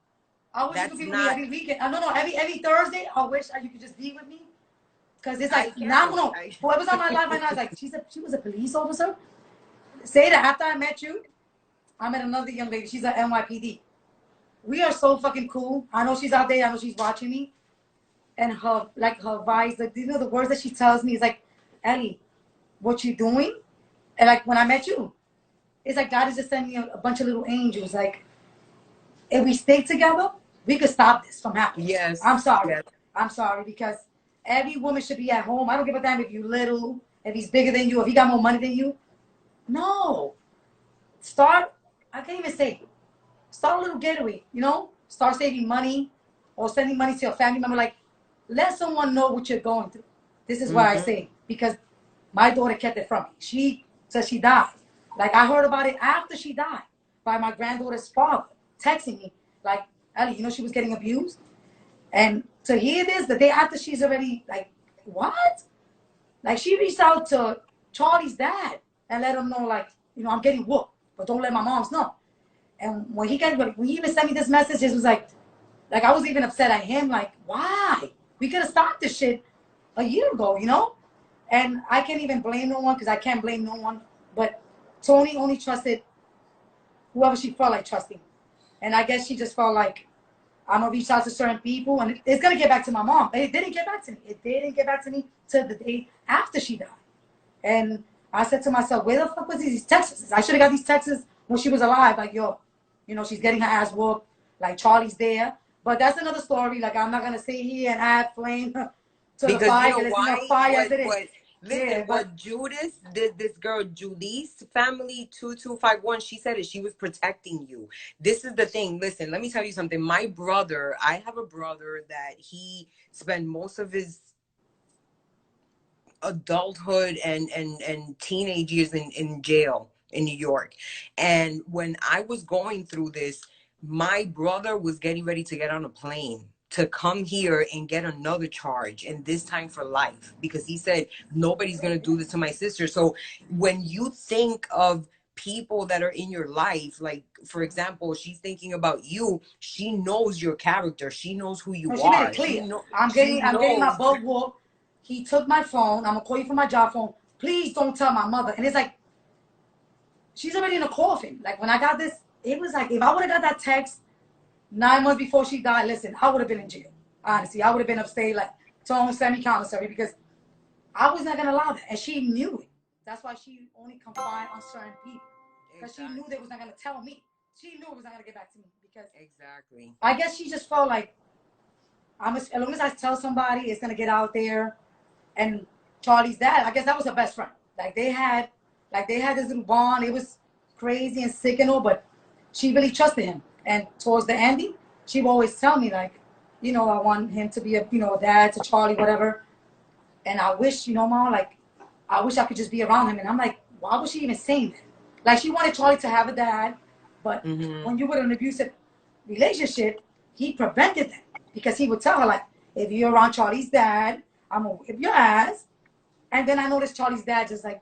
I wish you could be with me every weekend. No, every Thursday. I wish you could just be with me. Because it's like, whoever's on my life right now is like, she was a police officer. Say that after I met you, I met another young lady. She's at NYPD. We are so fucking cool. I know she's out there. I know she's watching me. And her advice, like, you know, the words that she tells me is like, Ellie, what you doing? And like, when I met you, it's like God is just sending me a bunch of little angels. Like, if we stay together, we could stop this from happening. Yes. I'm sorry. Yes. I'm sorry, because every woman should be at home. I don't give a damn if you're little, if he's bigger than you, if he got more money than you. No. I can't even say start a little getaway, you know? Start saving money or sending money to your family member. Like, let someone know what you're going through. This is why I Mm-hmm. say, because my daughter kept it from me. She said she died. Like, I heard about it after she died by my granddaughter's father texting me, like, Ellie, you know, she was getting abused. And to hear this the day after, she's already like, what? Like, she reached out to Charlie's dad and let him know, like, you know, I'm getting whooped, but don't let my moms know. And when he even sent me this message, it was like I was even upset at him. Like, why? We could have stopped this shit a year ago, you know. And I can't even blame no one because I can't blame no one. But Toni only trusted whoever she felt like trusting, and I guess she just felt like I'm gonna reach out to certain people, and it's gonna get back to my mom. It didn't get back to me. It didn't get back to me till the day after she died. And I said to myself, where the fuck was these texts? I should have got these texts when she was alive. Like, yo, you know, she's getting her ass whooped. Like, Charlie's there. But that's another story. Like, I'm not going to sit here and add flame to the Because you fire. know There's enough why? fire as it is. Listen, Yeah, what Judas, this girl, Julie's family 2251, she said it. She was protecting you. This is the thing. Listen, let me tell you something. My brother, I have a brother that he spent most of his adulthood and teenage years in jail in New York. And when I was going through this, my brother was getting ready to get on a plane to come here and get another charge, and this time for life, because he said nobody's going to do this to my sister. So when you think of people that are in your life, like for example, she's thinking about you, she knows your character, she knows who no, you she made it are, clear. she I'm getting my knows. butt whooped. He took my phone. I'm going to call you from my job phone. Please don't tell my mother. And it's like, she's already in a coffin. Like, when I got this, it was like, if I would have got that text 9 months before she died, listen, I would have been in jail. Honestly, I would have been upstate, like, Tone semi-commissary, because I was not going to allow that. And she knew it. That's why she only confined on certain people. Because she knew they was not going to tell me. She knew it was not going to get back to me. Because Exactly. I guess she just felt like, as long as I tell somebody, it's going to get out there. And Charlie's dad, I guess that was her best friend. Like they had this little bond. It was crazy and sick and all, but she really trusted him. And towards the ending, she would always tell me, like, you know, I want him to be a dad to Charlie, whatever. And I wish, Mom, like, I wish I could just be around him. And I'm like, why was she even saying that? Like, she wanted Charlie to have a dad, but when you were in an abusive relationship, he prevented that because he would tell her, like, if you're around Charlie's dad, I'm gonna whip your ass. And then I noticed Charlie's dad just like,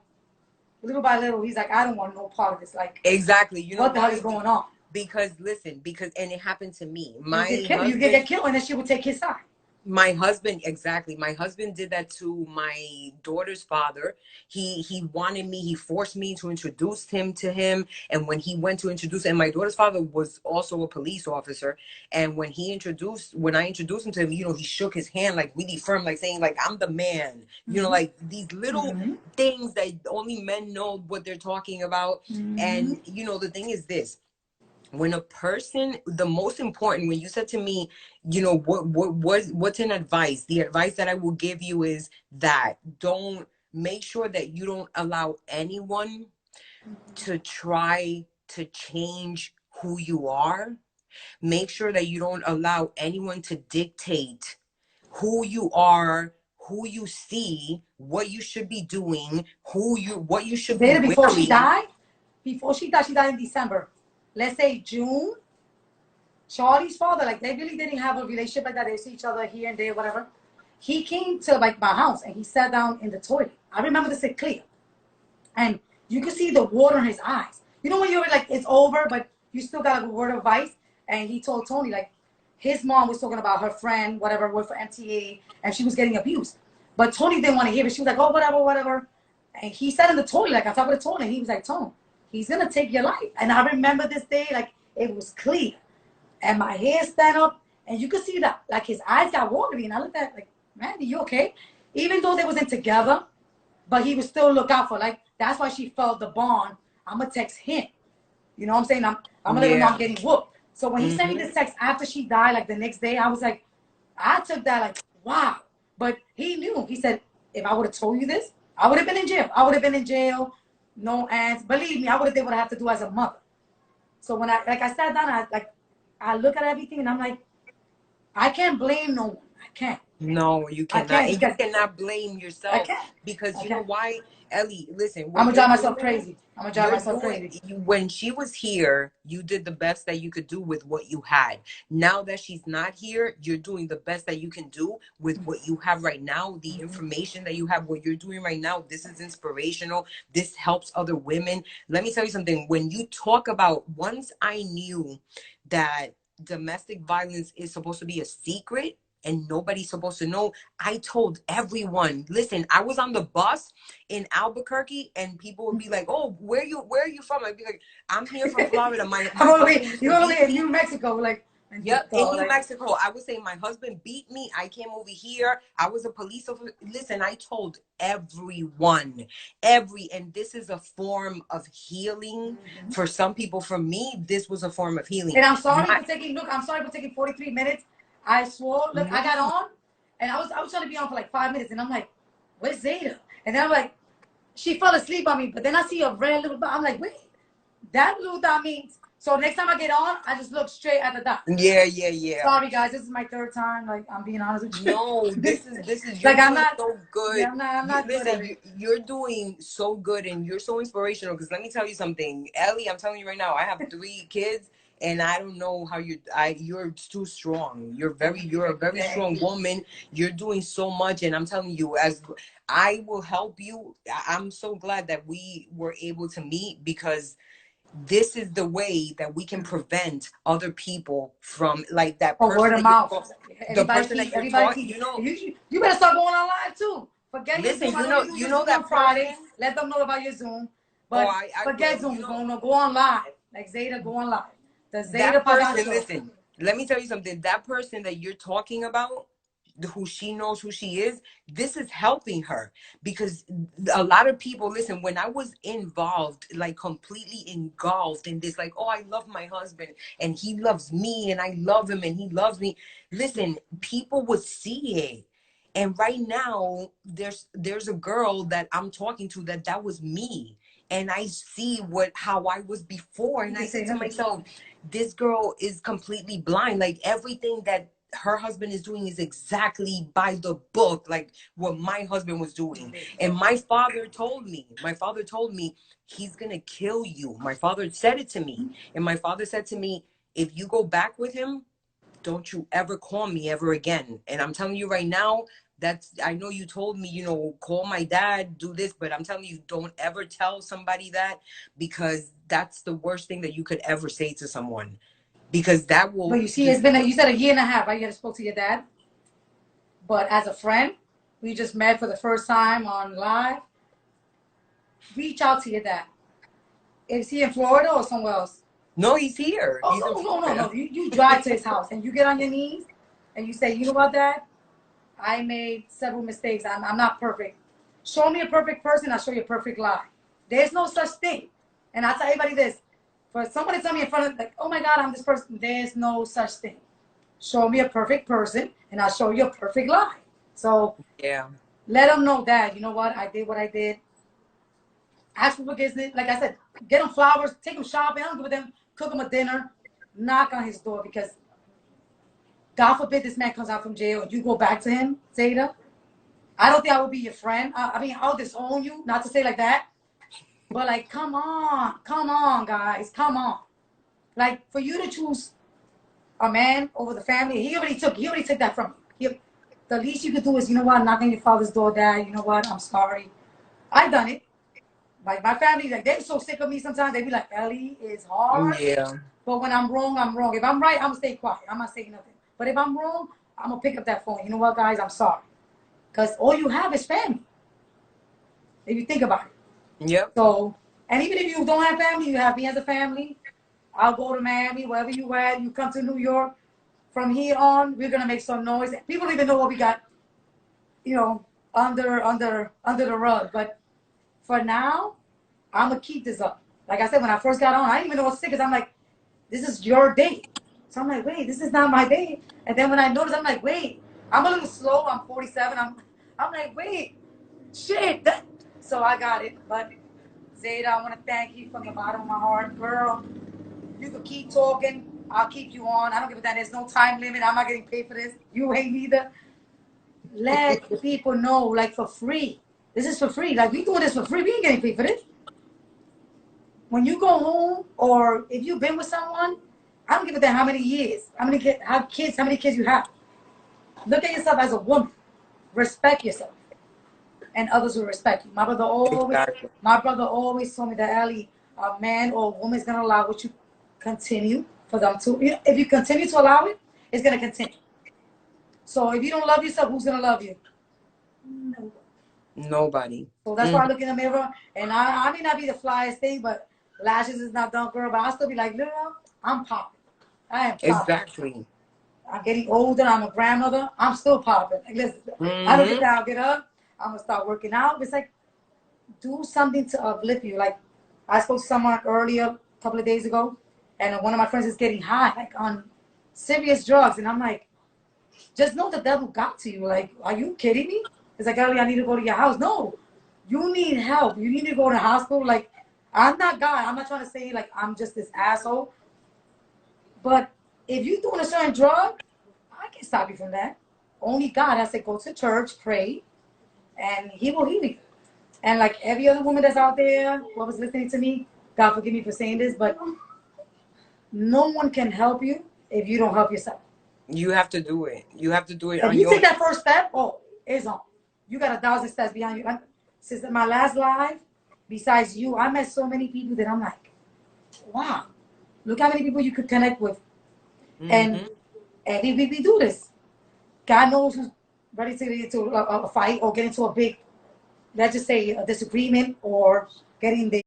little by little, he's like, I don't want no part of this. Like, Exactly. You know what the hell why? is going on? Because listen, and it happened to me. You get killed, and then she would take his side. My husband, exactly. My husband did that to my daughter's father. He wanted me, he forced me to introduce him to him. And when he went to introduce, and my daughter's father was also a police officer. And when I introduced him to him, he shook his hand like really firm, like saying, like, I'm the man. Like these little things that only men know what they're talking about. And the thing is this. When a person, the most important, when you said to me, what's an advice? The advice that I will give you is that don't make sure that you don't allow anyone to try to change who you are. Make sure that you don't allow anyone to dictate who you are, who you see, what you should be doing, what you should be Before wearing. she died in December. Let's say June. Charlie's father, like, they really didn't have a relationship like that. They see each other here and there, whatever. He came to like my house and he sat down in the toilet. I remember this clear, and you could see the water in his eyes. You know when you're like, it's over, but you still got a word of advice. And he told Toni, like, his mom was talking about her friend, whatever, worked for MTA, and she was getting abused. But Toni didn't want to hear it. She was like, oh, whatever, whatever. And he sat in the toilet, like, on top of the toilet, and he was like, Toni, he's gonna take your life. And I remember this day, like, it was clear. And my hair stand up, and you could see that, like, his eyes got watery. And I looked at, like, man, are you okay? Even though they wasn't together, but he would still look out for, like, that's why she felt the bond. I'm gonna text him. You know what I'm saying? I'm gonna let him know I'm getting whooped. So when he sent me this text after she died, like the next day, I was like, I took that like, wow. But he knew. He said, if I would have told you this, I would have been in jail. No aunts. Believe me, I would have did what I have to do as a mother. So when I sat down, I look at everything and I'm like, I can't blame no one. I can't. No, you I cannot. can't And you because cannot blame I yourself can't. because I you know can't. why, Ellie? Listen, I'm what gonna you're drive myself doing, crazy. I'm gonna drive myself crazy. when she was here, you did the best that you could do with what you had. Now that she's not here, you're doing the best that you can do with what you have right now. The information that you have, what you're doing right now, this is inspirational. This helps other women. Let me tell you something. When you talk about, once I knew that domestic violence is supposed to be a secret and nobody's supposed to know, I told everyone. Listen, I was on the bus in Albuquerque and people would be like, oh, where are you from? I'd be like, I'm here from Florida. My husband used You're to gonna beat be in me. New Mexico, like, Yep, in New like, Mexico. I would say my husband beat me. I came over here. I was a police officer. Listen, I told everyone, and this is a form of healing for some people. For me, this was a form of healing. and I'm sorry for taking. Look, I'm sorry for taking 43 minutes. I swore. Look, I got No. on, and I was trying to be on for like 5 minutes, and I'm like, where's Zeta? And then I'm like, she fell asleep on me. But then I see a red little dot. I'm like, wait, that little dot means. So next time I get on, I just look straight at the dot. Yeah. Sorry guys, this is my third time. Like, I'm being honest with you. No, this is you're Like, I'm doing not. so good. Yeah, I'm not good at Listen, it. you're doing so good and you're so inspirational. Because let me tell you something, Ellie. I'm telling you right now, I have 3 kids, and I don't know how you're too strong. You're a very strong woman. You're doing so much, and I'm telling you, as I will help you. I'm so glad that we were able to meet because this is the way that we can prevent other people from, like, that Or person word of that you're mouth. the person that you're Everybody talking, keep. You better start going online too. Forget your listen, Zoom. I know you do you your know Zoom on that Fridays. person. Let them know about your Zoom. Oh, But I forget will. Zoom. Go on live. Like Zeta, go on live. The Zeta That Pagan person, Show. listen, let me tell you something. That person that you're talking about, who she knows who she is, this is helping her because a lot of people, listen, when I was involved, like completely engulfed in this, like, oh, I love my husband and he loves me and I love him and he loves me. Listen, people would see it. And right now, there's a girl that I'm talking to that was me. And I see how I was before. And I said to myself, this girl is completely blind. Like everything that her husband is doing is exactly by the book, like what my husband was doing. And my father told me, he's gonna kill you. My father said it to me. And my father said to me, if you go back with him, don't you ever call me ever again. And I'm telling you right now, I know you told me, call my dad, do this, but I'm telling you, don't ever tell somebody that, because that's the worst thing that you could ever say to someone, because that will But you see, just, you said a year and a half. Right? You had spoke to your dad. But as a friend, we just met for the first time on live. Reach out to your dad. Is he in Florida or somewhere else? no, he's here. He's in Oh, Florida. no. You drive to his house and you get on your knees and you say, you know what, Dad? I made several mistakes. I'm not perfect. Show me a perfect person, I'll show you a perfect lie. There's no such thing. And I tell everybody this. For somebody to tell me in front of, like, oh my God, I'm this person, there's no such thing. Show me a perfect person and I'll show you a perfect lie. So Yeah. let them know that, you know what I did. Ask for forgiveness. Like I said, get them flowers, take them shopping, I don't give them, cook them a dinner, knock on his door, because God forbid this man comes out from jail and you go back to him, Zeta. I don't think I would be your friend. I mean, I'll disown you, not to say like that, but like, come on, guys, come on. Like, for you to choose a man over the family, he already took that from you. The least you could do is, you know what, knock on your father's door, Dad. You know what, I'm sorry. I've done it. Like, my family, like, they're so sick of me sometimes. They be like, Ellie is hard. Yeah. But when I'm wrong, I'm wrong. If I'm right, I'm gonna stay quiet. I'm not saying nothing. But if I'm wrong, I'm gonna pick up that phone. You know what, guys, I'm sorry. Because all you have is family. If you think about it. Yep. So, and even if you don't have family, you have me as a family. I'll go to Miami, wherever you at. You come to New York. From here on, we're gonna make some noise. People don't even know what we got, under the rug. But for now, I'm gonna keep this up. Like I said, when I first got on, I didn't even know what sick is. I'm like, this is your day. So I'm like, wait, this is not my day. And then when I noticed, I'm like, wait, I'm a little slow. I'm 47. I'm like, wait, shit. So I got it. But Zeta, I want to thank you from the bottom of my heart, girl. You can keep talking. I'll keep you on. I don't give a damn. There's no time limit. I'm not getting paid for this. You ain't either. Let people know, like, for free. This is for free. Like, we doing this for free. We ain't getting paid for this. When you go home, or if you've been with someone, I don't give a damn how many years, how many kids you have. Look at yourself as a woman. Respect yourself, and others will respect you. My brother always told me that, Ellie, a man or a woman is gonna allow what you continue for them to. If you continue to allow it, it's gonna continue. So if you don't love yourself, who's gonna love you? Nobody. So that's why I look in the mirror, and I may not be the flyest thing, but lashes is not done, girl. But I'll still be like, girl, I'm popping. I am popping. Exactly. I'm getting older. I'm a grandmother. I'm still popping. Like, listen, I don't think I'll get up. I'm gonna start working out. It's like, do something to uplift you. Like, I spoke to someone earlier, a couple of days ago, and one of my friends is getting high, like on serious drugs, and I'm like, just know the devil got to you. Like, are you kidding me? It's like, Ellie, I need to go to your house. No, you need help. You need to go to the hospital. Like, I'm not God. I'm not trying to say, like, I'm just this asshole. But if you're doing a certain drug, I can't stop you from that. Only God has to go to church, pray, and He will heal you. And like every other woman that's out there, who was listening to me, God forgive me for saying this, but no one can help you if you don't help yourself. You have to do it. You have to do it If on you your take that first step, oh, it's on. You got 1,000 steps behind you. Since my last live, besides you, I met so many people that I'm like, wow, look how many people you could connect with. And every week we do this. God knows who's ready to get into a fight or get into a big, let's just say, a disagreement, or getting the